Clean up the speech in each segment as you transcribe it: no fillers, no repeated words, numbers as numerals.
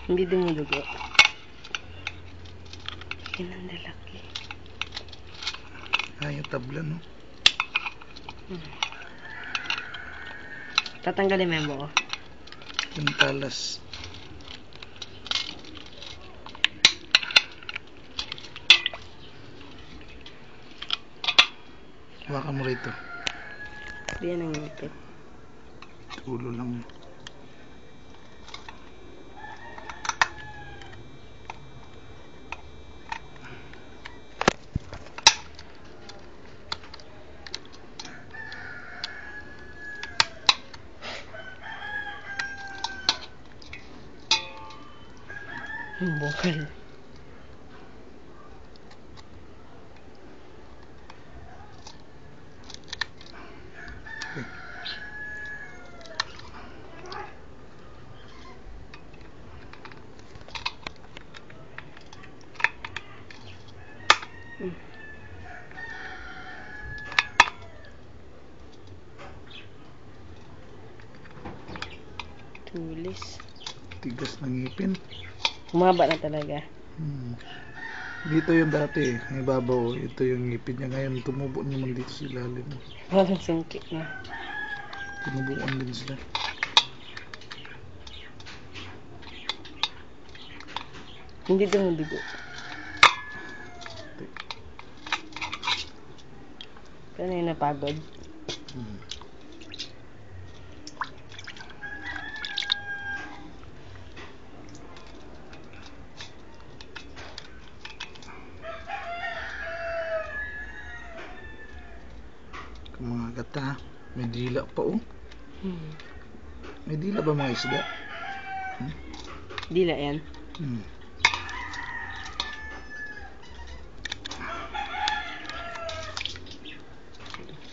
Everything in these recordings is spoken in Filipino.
Hindi dumudugo. Yan ang lalaki. Ay, yung tabla, no? Tatanggalin mo yung buo. Yung talas. Hawakan mo rito. Diyan ang ngipit. Ulo lang. Ang bukal. Tulis. Tigas ng ngipin. Humaba na talaga. Dito yung dati, ang ibabaw. Ito yung ngipin niya. Ngayon, tumubo naman dito sa ilalim. Parang sungkit na. Tinubuan din sila. Hindi dumudugo. Kaya na yung napagod. Mga gata, may dila pa, oh. May dila ba mga isda? Dila yan.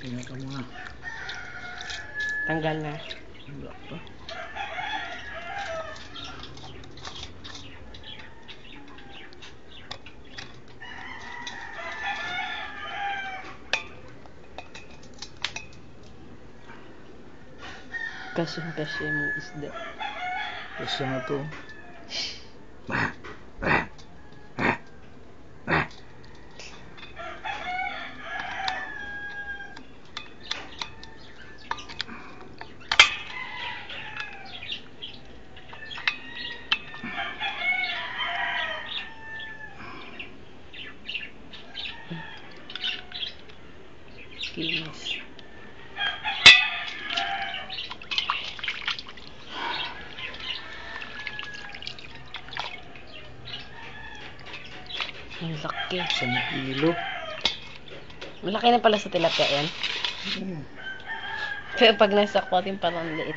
Tingnan ka mga. Tanggal na. Wala pa. Kasyang-kasya yung isda. Kasi na to. Kinis. Ang laki. 1 kilo. Malaki na pala sa tilapia yan. Pero pag nasa aquarium parang liit.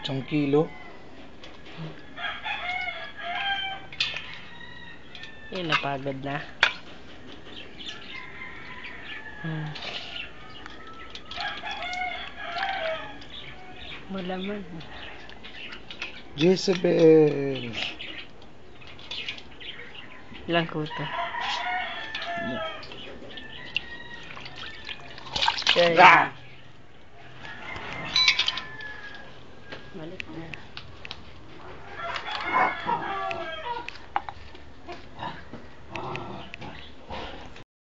1 kilo. Yan, napagod na. Malaman. Jezebel. Ilang kuto? Sure. Balik na.